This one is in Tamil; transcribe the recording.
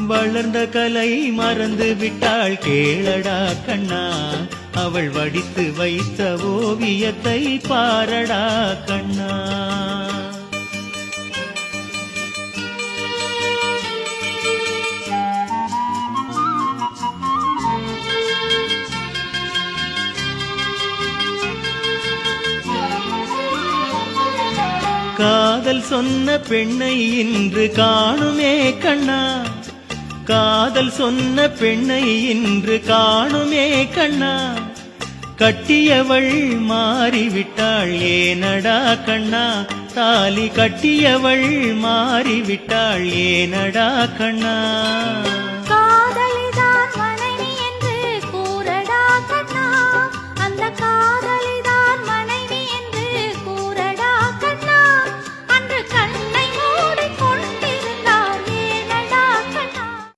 வளர்ந்த கலை மறந்து விட்டாள் கேளடா கண்ணா, அவள் வடித்து வைத்த ஓவியத்தை பாரடா கண்ணா. காதல் சொன்ன பெண்ணை இன்று காணுமே கண்ணா, காதல் சொன்ன பெண்ணை இன்று காணுமே கண்ணா. கட்டியவள் மாறிவிட்டாள் ஏனடா கண்ணா, தாலி கட்டியவள் மாறிவிட்டாள் ஏனடா கண்ணா. காதலிதான் மனைவி என்று கூறடா கண்ணா, அந்த காதல்